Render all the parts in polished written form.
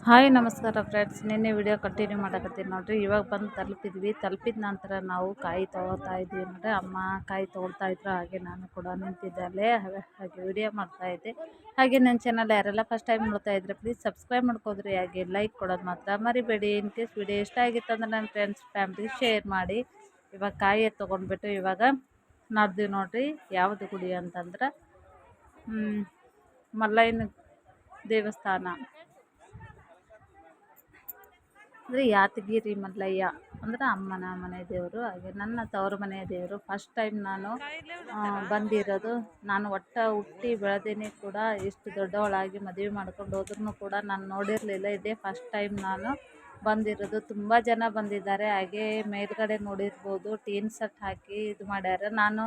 Hi ನಮಸ್ಕಾರ friends, ನಿನ್ನೆ video continue ಮಾಡಕತ್ತೀನಿ ನೋಡ್ರಿ. ಇವಾಗ ಬಂದು ತಲುಪಿದ ನಂತರ ನಾವು ಕಾಯಿ ತೊಗೊಳ್ತಾ ಇದ್ವಿ ನೋಡ್ರಿ. ಅಮ್ಮ ಕಾಯಿ ತೊಗೊಳ್ತಾ ಇದ್ರು, ಹಾಗೆ ನಾನು ಕೂಡ ನಿಂತಿದ್ದೆ ಅಲ್ಲೇ, ಹಾಗೆ ವಿಡಿಯೋ ಮಾಡ್ತಾ ಇದ್ದೆ. ಹಾಗೆ ನನ್ನ ಚಾನಲ್ ಯಾರೆಲ್ಲ ಫಸ್ಟ್ ಟೈಮ್ ನೋಡ್ತಾ ಇದ್ರೆ ಪ್ಲೀಸ್ ಸಬ್ಸ್ಕ್ರೈಬ್ ಮಾಡ್ಕೋದ್ರಿ, ಹಾಗೆ ಲೈಕ್ ಕೊಡೋದು ಮಾತ್ರ ಮರಿಬೇಡಿ. ಇನ್ ಕೇಸ್ ವಿಡಿಯೋ ಇಷ್ಟ ಆಗಿತ್ತು ಅಂದ್ರೆ ನನ್ನ ಫ್ರೆಂಡ್ಸ್ ಫ್ಯಾಮಿಲಿ ಶೇರ್ ಮಾಡಿ. ಇವಾಗ ಕಾಯಿ ತೊಗೊಂಡ್ಬಿಟ್ಟು ಇವಾಗ ನಡೆದ್ವಿ ನೋಡ್ರಿ. ಯಾವುದು ಗುಡಿ ಅಂತಂದ್ರೆ ಮಲ್ಲಯ್ಯನ ದೇವಸ್ಥಾನ ಅಂದರೆ ಯಾತಗಿರಿ ಮಲ್ಲಯ್ಯ ಅಂದರೆ ಅಮ್ಮನ ಮನೆ ದೇವರು, ಹಾಗೆ ನನ್ನ ತವರು ಮನೆಯ ದೇವರು. ಫಸ್ಟ್ ಟೈಮ್ ನಾನು ಬಂದಿರೋದು. ನಾನು ಹುಟ್ಟಿ ಬೆಳೆದೇನೆ ಕೂಡ ಇಷ್ಟು ದೊಡ್ಡವಳಾಗಿ ಮದುವೆ ಮಾಡ್ಕೊಂಡು ಹೋದ್ರೂ ಕೂಡ ನಾನು ನೋಡಿರಲಿಲ್ಲ. ಇದೇ ಫಸ್ಟ್ ಟೈಮ್ ನಾನು ಬಂದಿರೋದು. ತುಂಬ ಜನ ಬಂದಿದ್ದಾರೆ. ಹಾಗೆ ಮೇಲ್ಗಡೆ ನೋಡಿರ್ಬೋದು ಟೀನ್ ಸೆಟ್ ಹಾಕಿ ಇದು ಮಾಡ್ಯಾರ. ನಾನು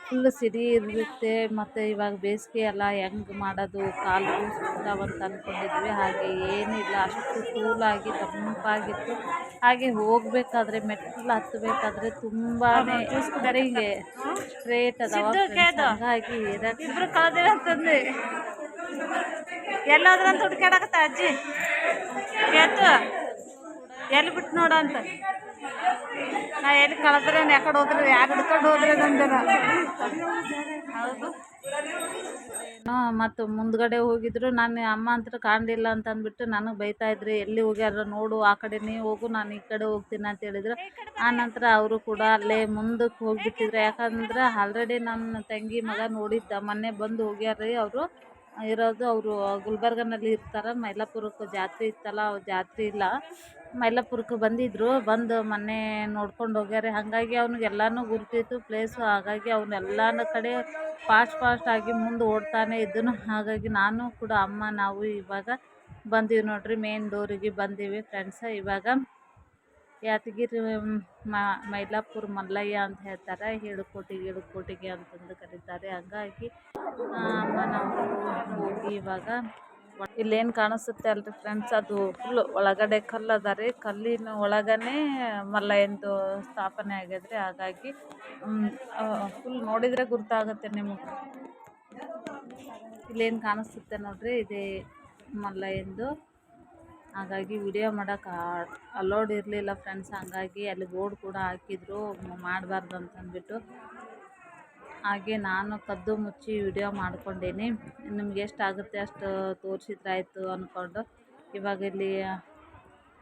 ಫುಲ್ ಸಿಡಿ ಇರುತ್ತೆ, ಮತ್ತು ಇವಾಗ ಬೇಸಿಗೆ ಎಲ್ಲ ಹೆಂಗೆ ಮಾಡೋದು, ಕಾಲು ಸುತ್ತಾವಂತ ಅಂದ್ಕೊಂಡಿದ್ವಿ. ಹಾಗೆ ಏನಿಲ್ಲ, ಅಷ್ಟು ಕೂಲಾಗಿ ತಂಪಾಗಿತ್ತು. ಹಾಗೆ ಹೋಗ್ಬೇಕಾದ್ರೆ ಮೆಟ್ಟಲು ಹತ್ತಬೇಕಾದ್ರೆ ತುಂಬಾ ಹಿಂಗೆ ಸ್ಟ್ರೇಟ್ ಅದಾವ. ಹಾಗಾಗಿ ಇಬ್ರು ಕಳೆದೇವೆ ಅಂತಂದು ಎಲ್ಲೋದ್ರಂತ ಹುಡ್ಕಾಡಕತ್ತ ಅಜ್ಜಿ ಕೇತು ಎಲ್ಲಿ ಬಿಟ್ಟು ನೋಡ ಅಂತ. ನಾ ಎಲ್ಲಿ ಕಳೆದ್ರೆ ಯಾಕಡೆ ಹೋದ್ರೆ ಯಾಕೆ ಹಿಡ್ಕೊಂಡು ಹೋದ್ರೆ ನಂದರ ಹೌದು. ಮತ್ತು ಮುಂದ್ಗಡೆ ಹೋಗಿದ್ರು. ನಾನು ಅಮ್ಮ ಅಂತ ಕಾಣಲಿಲ್ಲ ಅಂತ ಅಂದ್ಬಿಟ್ಟು ನನಗೆ ಬೈತಾ ಇದ್ರಿ, ಎಲ್ಲಿ ಹೋಗ್ಯಾರ ನೋಡು, ಆ ಕಡೆ ನೀವು ಹೋಗು, ನಾನು ಈ ಕಡೆ ಹೋಗ್ತೀನಿ ಅಂತ ಹೇಳಿದ್ರು. ಆ ನಂತರ ಅವರು ಕೂಡ ಅಲ್ಲೇ ಮುಂದಕ್ಕೆ ಹೋಗ್ಬಿಟ್ಟಿದ್ರು. ಯಾಕಂದ್ರೆ ಆಲ್ರೆಡಿ ನನ್ನ ತಂಗಿ ಮಗ ನೋಡಿದ್ದ, ಮೊನ್ನೆ ಬಂದು ಹೋಗ್ಯಾರ್ರಿ. ಅವರು ಇರೋದು ಗುಲ್ಬರ್ಗನಲ್ಲಿ ಇರ್ತಾರೆ. ಮೈಲಾಪುರಕ್ಕೆ ಜಾತ್ರೆ ಇತ್ತಲ್ಲ, ಜಾತ್ರೆ ಇಲ್ಲ, ಮೈಲಾಪುರಕ್ಕೆ ಬಂದಿದ್ರು. ಬಂದು ಮೊನ್ನೆ ನೋಡ್ಕೊಂಡು ಹೋಗ್ಯಾರೆ. ಹಾಗಾಗಿ ಅವ್ನಿಗೆಲ್ಲನೂ ಗುರ್ತಿತ್ತು ಪ್ಲೇಸು. ಹಾಗಾಗಿ ಅವನ್ನೆಲ್ಲನ ಕಡೆ ಫಾಸ್ಟ್ ಆಗಿ ಮುಂದೆ ಓಡ್ತಾನೆ ಇದ್ದನು. ಹಾಗಾಗಿ ನಾನು ಕೂಡ ಅಮ್ಮ ನಾವು ಇವಾಗ ಬಂದೀವಿ ನೋಡ್ರಿ, ಮೇನ್ ಡೋರಿಗೆ ಬಂದೀವಿ ಫ್ರೆಂಡ್ಸ. ಇವಾಗ ಯಾತಗಿರಿ ಮೈಲಾಪುರ ಮಲ್ಲಯ್ಯ ಅಂತ ಹೇಳ್ತಾರೆ, ಏಳುಕೋಟಿಗೆ ಅಂತಂದು ಕರೀತಾರೆ. ಹಾಗಾಗಿ ಅಮ್ಮ ನಾವು ಹೋಗಿ ಇವಾಗ ಇಲ್ಲೇನು ಕಾಣಿಸುತ್ತೆ ಅಲ್ರಿ ಫ್ರೆಂಡ್ಸ್, ಅದು ಫುಲ್ ಒಳಗಡೆ ಕಲ್ಲು ಅದ ರೀ. ಕಲ್ಲಿನ ಒಳಗನೆ ಮಲ್ಲಯ್ಯಂದು ಸ್ಥಾಪನೆ ಆಗ್ಯದ್ರಿ. ಹಾಗಾಗಿ ಫುಲ್ ನೋಡಿದರೆ ಗುರ್ತಾಗುತ್ತೆ ನಿಮಗೆ. ಇಲ್ಲೇನು ಕಾಣಿಸುತ್ತೆ ನೋಡ್ರಿ, ಇದೇ ಮಲ್ಲಯ್ಯಂದು. ಹಾಗಾಗಿ ವಿಡಿಯೋ ಮಾಡೋಕೆ ಅಲೋಡ್ ಇರಲಿಲ್ಲ ಫ್ರೆಂಡ್ಸ್. ಹಾಗಾಗಿ ಅಲ್ಲಿ ಬೋರ್ಡ್ ಕೂಡ ಹಾಕಿದ್ರು, ಮಾಡಬಾರ್ದು ಅಂತಂದ್ಬಿಟ್ಟು. ಹಾಗೆ ನಾನು ಕದ್ದು ಮುಚ್ಚಿ ವಿಡಿಯೋ ಮಾಡ್ಕೊಂಡೇನಿ. ನಿಮ್ಗೆ ಎಷ್ಟಾಗುತ್ತೆ ಅಷ್ಟು ತೋರಿಸಿದ್ರಾಯ್ತು ಅಂದ್ಕೊಂಡು ಇವಾಗ ಇಲ್ಲಿ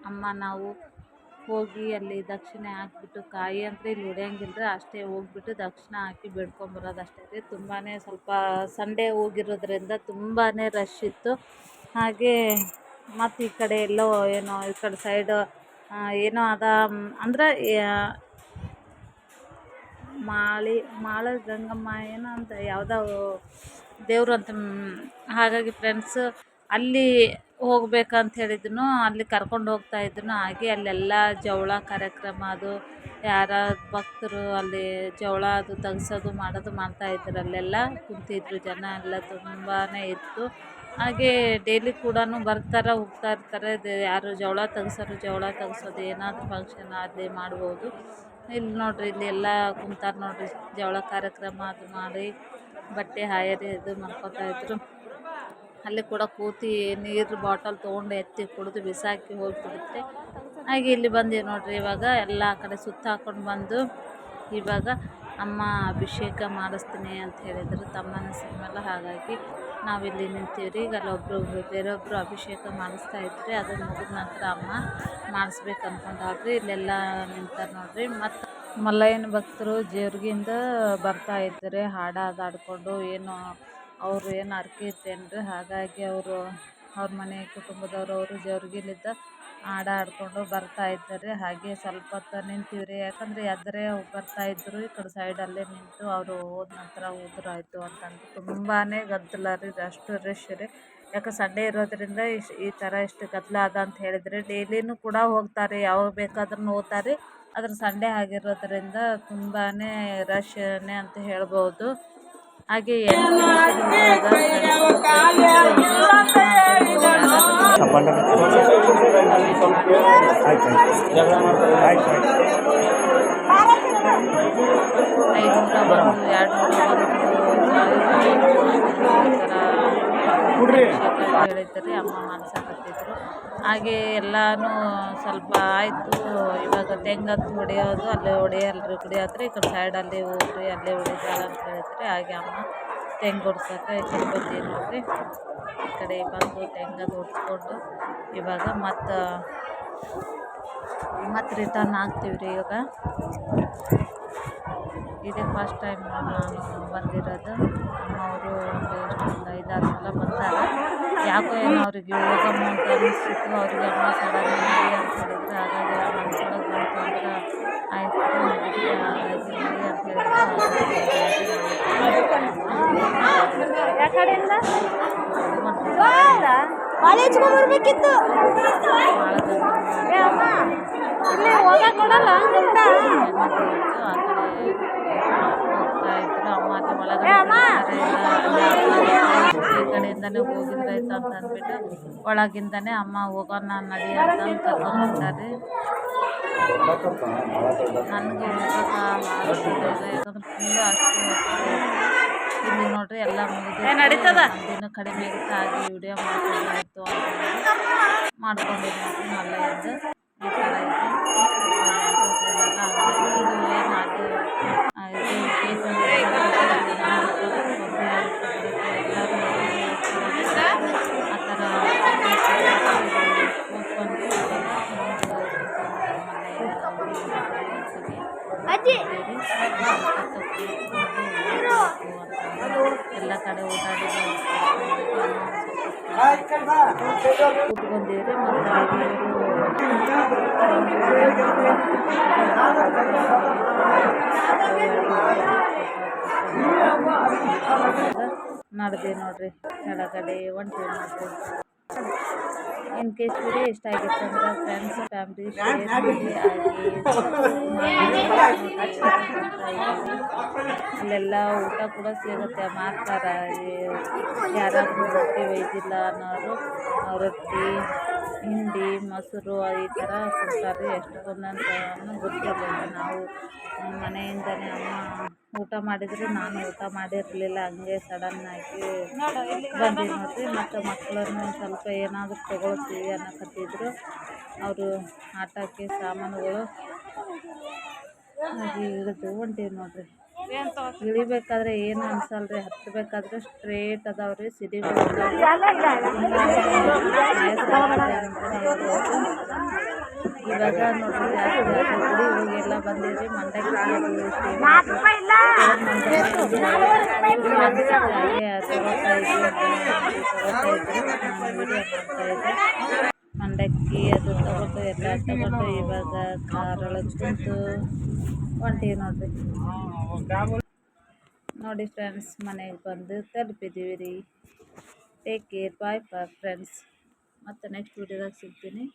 ಅಮ್ಮ ನಾವು ಹೋಗಿ ಅಲ್ಲಿ ದಕ್ಷಿಣೆ ಹಾಕಿಬಿಟ್ಟು, ಕಾಯಿ ಅಂತ ಇಲ್ಲಿ ಹೊಡೆಯಂಗಿಲ್ಲ, ಅಷ್ಟೇ ಹೋಗ್ಬಿಟ್ಟು ದಕ್ಷಿಣ ಹಾಕಿ ಬೇಡ್ಕೊಂಬರೋದು ಅಷ್ಟೇ ರೀ. ತುಂಬಾ ಸ್ವಲ್ಪ ಸಂಡೇ ಹೋಗಿರೋದ್ರಿಂದ ತುಂಬಾ ರಶ್ ಇತ್ತು. ಹಾಗೆ ಮತ್ತು ಈ ಕಡೆ ಎಲ್ಲೋ ಏನೋ ಈ ಕಡೆ ಸೈಡ್ ಏನೋ ಅದ ಅಂದ್ರೆ ಮಾಳ ಗಂಗಮ್ಮ ಏನೋ ಅಂತ ಯಾವುದೋ ದೇವರು ಅಂತ. ಹಾಗಾಗಿ ಫ್ರೆಂಡ್ಸ್ ಅಲ್ಲಿ ಹೋಗ್ಬೇಕಂತ ಹೇಳಿದ್ರು, ಅಲ್ಲಿ ಕರ್ಕೊಂಡು ಹೋಗ್ತಾ ಇದ್ರು. ಹಾಗೆ ಅಲ್ಲೆಲ್ಲ ಜವಳ ಕಾರ್ಯಕ್ರಮ, ಅದು ಯಾರ ಭಕ್ತರು ಅಲ್ಲಿ ಜವಳ ಅದು ತೆಗ್ಸೋದು ಮಾಡೋದು ಮಾಡ್ತಾಯಿದ್ರು. ಅಲ್ಲೆಲ್ಲ ಕುಂತಿದ್ರು ಜನ ಎಲ್ಲ ತುಂಬಾ ಇತ್ತು. ಹಾಗೆ ಡೈಲಿ ಕೂಡ ಬರ್ತಾರೆ ಹೋಗ್ತಾ ಇರ್ತಾರೆ. ಯಾರು ಜವಳ ತೆಗ್ಸೋದು ಏನಾದರೂ ಫಂಕ್ಷನ್ ಅಲ್ಲಿ ಮಾಡ್ಬೋದು. ಇಲ್ಲಿ ನೋಡ್ರಿ, ಇಲ್ಲಿ ಎಲ್ಲ ಕುಂತಾರೆ ನೋಡ್ರಿ, ಜವಳ ಕಾರ್ಯಕ್ರಮ ಅದು ಮಾಡಿ ಬಟ್ಟೆ ಹಾಯರಿ ಇದು ಮಾಡ್ಕೊತಾಯಿದ್ರು. ಅಲ್ಲಿ ಕೂಡ ಕೂತಿ ನೀರು ಬಾಟಲ್ ತೊಗೊಂಡು ಎತ್ತಿ ಕುಡಿದು ಬಿಸಾಕಿ ಹೋಗಿಬಿಡುತ್ತೆ. ಹಾಗೆ ಇಲ್ಲಿ ಬಂದೀವಿ ನೋಡ್ರಿ. ಇವಾಗ ಎಲ್ಲ ಆ ಕಡೆ ಸುತ್ತ ಹಾಕ್ಕೊಂಡು ಬಂದು ಇವಾಗ ಅಮ್ಮ ಅಭಿಷೇಕ ಮಾಡಿಸ್ತೀನಿ ಅಂತ ಹೇಳಿದರು ತಮ್ಮನ ಹೆಸರಿನಲ್ಲ. ಹಾಗಾಗಿ ನಾವಿಲ್ಲಿ ನಿಂತೀವ್ರಿ. ಈಗ ಬೇರೊಬ್ಬರು ಅಭಿಷೇಕ ಮಾಡಿಸ್ತಾ ಇದ್ರಿ. ಅದನ್ನು ಮುಗಿದ ನಂತರ ಅಮ್ಮ ಮಾಡಿಸ್ಬೇಕು ಅಂದ್ಕೊಂಡಾಳ್ರಿ. ಇಲ್ಲೆಲ್ಲ ನಿಂತಾರೆ ನೋಡ್ರಿ. ಮತ್ತು ಮಲ್ಲಯ್ಯನ ಭಕ್ತರು ಜೇವ್ರಿಗಿಂದ ಬರ್ತಾ ಇದ್ದಾರೆ, ಹಾಡಾಡ್ಕೊಂಡು. ಏನು ಅವರು ಏನು ಅರ್ಕೆ ಇತ್ತೇನ್ರಿ. ಹಾಗಾಗಿ ಅವ್ರ ಮನೆ ಕುಟುಂಬದವರು ಅವರು ಜೇವ್ರಿಗಿಲಿದ್ದ ಹಾಡಾಡ್ಕೊಂಡು ಬರ್ತಾ ಇದ್ದಾರೆ. ಹಾಗೆ ಸ್ವಲ್ಪ ಹೊತ್ತು ನಿಂತೀವ್ರಿ, ಯಾಕಂದರೆ ಎದ್ರೆ ಬರ್ತಾಯಿದ್ರು. ಈ ಕಡೆ ಸೈಡಲ್ಲೇ ನಿಂತು ಅವರು ಹೋದ ನಂತರ ಹೋದ್ರಾಯ್ತು ಅಂತಂದು. ತುಂಬಾ ಗದ್ದಲ ರೀ, ಅಷ್ಟು ರಶ್ ರೀ. ಯಾಕೆ ಸಂಡೇ ಇರೋದ್ರಿಂದ ಈ ಥರ ಇಷ್ಟು ಗದ್ದಲ ಅದ ಅಂತ ಹೇಳಿದರೆ, ಡೈಲಿನೂ ಕೂಡ ಹೋಗ್ತಾರೆ, ಯಾವಾಗ ಬೇಕಾದ್ರೂ ಹೋಗ್ತಾರೆ. ಅದ್ರ ಸಂಡೇ ಆಗಿರೋದ್ರಿಂದ ತುಂಬಾ ರಶ್ನೇ ಅಂತ ಹೇಳ್ಬೋದು. ಹಾಗೆ ಹೇಳಿದ್ದಾರೆ ಅಮ್ಮ ಮಾಡ್ಸಕತ್ತಿದ್ರು. ಹಾಗೆ ಎಲ್ಲನೂ ಸ್ವಲ್ಪ ಆಯಿತು. ಇವಾಗ ತೆಂಗತ್ತು ಹೊಡೆಯೋದು ಅಲ್ಲೇ ಹೊಡೆಯಲ್ರಿ ಕುಡಿಯತ್ರಿ, ಈ ಕಡೆ ಸೈಡಲ್ಲಿ ಹೋಗ್ರಿ ಅಲ್ಲೇ ಹೊಡಿತಾಳ ಅಂತ ಹೇಳಿದ್ರಿ. ಹಾಗೆ ಅಮ್ಮ ತೆಂಗು ಹೊಡ್ಸಕ್ಕೆ ಈ ಕಡೆ ಬಂದೀವಿ ನೋಡ್ರಿ. ಈ ಕಡೆ ಬಂದು ತೆಂಗದು ಹೊಡ್ಸ್ಕೊಂಡು ಇವಾಗ ಮತ್ತೆ ರಿಟರ್ನ್ ಆಗ್ತೀವಿ ರೀ. ಇವಾಗ ಇದೇ ಫಸ್ಟ್ ಟೈಮ್ ನಾನು ಬಂದಿರೋದು. ಅಮ್ಮವರು ಒಂದು 5-6 ಸಲ ಬಂದಾರ. ಯಾಕೋ ಏನೋ ಅವ್ರಿಗೆ ಹೋಗಮ್ಮ ಅಂತ ಅನಿಸ್ತಿತ್ತು. ಅವ್ರಿಗೆ ಅಮ್ಮ ಸಡನ್ ನಡಿ ಅಂತ ಹೇಳಿದ್ರು. ಹಾಗಾಗಿ ಮನ್ಸೊಳಗೆ ಬಂತು ಅಂದ್ರೆ ಆಯ್ತು ನಡೀರಿ, ಹಾಗಾಗಿ ನಡಿ ಅಂತ ಹೇಳಿದ್ರು. ಬರ್ಬೇಕಿತ್ತು ಇಲ್ಲಿ ಹೋಗಕ್ ಕೊಡಲ್ಲ ಆ ಕಡೆ ಹೋಗ್ತಾ ಇದ್ರು. ಅಮ್ಮ ಅಲ್ಲಿ ಒಳಗಡೆ ಈ ಕಡೆಯಿಂದನೇ ಹೋಗಿದ್ರಾಯ್ತು ಅಂತ ಅಂದ್ಬಿಟ್ಟು ಒಳಗಿಂದನೇ ಅಮ್ಮ ಹೋಗೋಣ ನಡಿ ಅಂತ ಕರ್ಕೊಂಡು ಹೋಗ್ತಾರೆ. ನನಗೆ ಹೋಗೋಕ್ಕಾಗ್ತಿಲ್ಲ, ಯಾಕಂದ್ರೆ ಫುಲ್ಲು ಅಷ್ಟು ಇಲ್ಲಿ ನೋಡ್ರಿ ಎಲ್ಲ ಮುಗಿದು ದಿನ ಕಡಿಮೆ ಆಗುತ್ತೆ. ಹಾಗೆ ವಿಡಿಯೋ ಮಾಡ್ಕೊಂಡಾಯ್ತು ಅಂತ ಮಾಡ್ಕೊಂಡಿದ್ದು ನೋಡ್ರಿ. ಮಲ್ಲೆಯದ್ದು ಈ ಥರ ಇದೆ. ಹಂಗಾಗಿ ಇದು ಏನು ಅದು ಇದು ಆ ಥರ ಎಲ್ಲ ಕಡೆ ಓಡಾಡಿದ್ವಿ, ಕೂತ್ಕೊಂಡಿವ್ರಿ. ನಡೆದೆ ನೋಡ್ರಿ ಕೆಳಗಡೆ ಹೊಂಟೀವಿ ನೋಡ್ರಿ. ಇನ್ ಕೇಸ್ ವಿಡಿಯೋ ಇಷ್ಟ ಆಗಿತ್ತು ಅಂದ್ರೆ ಫ್ರೆಂಡ್ಸ್ ಫ್ಯಾಮಿಲಿ ಶೇರ್ ಮಾಡಿ. ಅಲ್ಲೆಲ್ಲ ಊಟ ಕೂಡ ಸಿಗುತ್ತೆ, ಮಾಡ್ತಾರೆ. ಯಾರಾದರೂ ರೊಟ್ಟಿ ಒಯ್ದಿಲ್ಲ ಅನ್ನೋರು ರೊಟ್ಟಿ, ಹಿಂಡಿ, ಮೊಸರು ಈ ಥರ ಕೊಡ್ತಾರೆ. ಎಷ್ಟೊಂದಂತ ಗೊತ್ತಿರಲಿಲ್ಲ. ನಾವು ಮನೆಯಿಂದನೇ ಅಮ್ಮ ಊಟ ಮಾಡಿದ್ರು, ನಾನು ಊಟ ಮಾಡಿರಲಿಲ್ಲ. ಹಂಗೆ ಸಡನ್ನಾಗಿ ಬಂದು ನೋಡ್ರಿ. ಮತ್ತು ಮಕ್ಕಳನ್ನು ಸ್ವಲ್ಪ ಏನಾದರೂ ತೊಗೊಳ್ತೀವಿ ಅನ್ನಕತ್ತಿದ್ರು. ಅವರು ಆಟಕ್ಕೆ ಸಾಮಾನುಗಳು ಹಾಗೆ ಇಳಿದು ಹೊಂಟೀವಿ ನೋಡ್ರಿ. ಇಳಿಬೇಕಾದ್ರೆ ಏನು ಅನ್ಸಲ್ರಿ, ಹತ್ತಬೇಕಾದ್ರೆ ಸ್ಟ್ರೇಟ್ ಅದಾವ್ರಿ ಸಿಡಿಗಳು. ಇವಾಗ ನೋಡ್ರಿ ಗುಡಿ ಹೋಗಿ ಎಲ್ಲ ಬಂದಿದ್ರಿ. ಮಂಡ್ಯಕ್ಕೆ ಮಂಡಕ್ಕಿ ಅದು ತಗೊಂಡು ಎಲ್ಲ ತಗೊಂಡು ಇವಾಗ ಕಾರೊಳಗೆ ಕುಂತು ಹೊಂಟೀವಿ ನೋಡ್ರಿ. ನೋಡಿ ಫ್ರೆಂಡ್ಸ್, ಮನೆಗೆ ಬಂದು ತಲುಪಿದ್ದೀವಿ ರೀ. Take care, bye friends. ಮತ್ತು ನೆಕ್ಸ್ಟ್ ವಿಡಿಯೋದಾಗ ಸಿಗ್ತೀನಿ.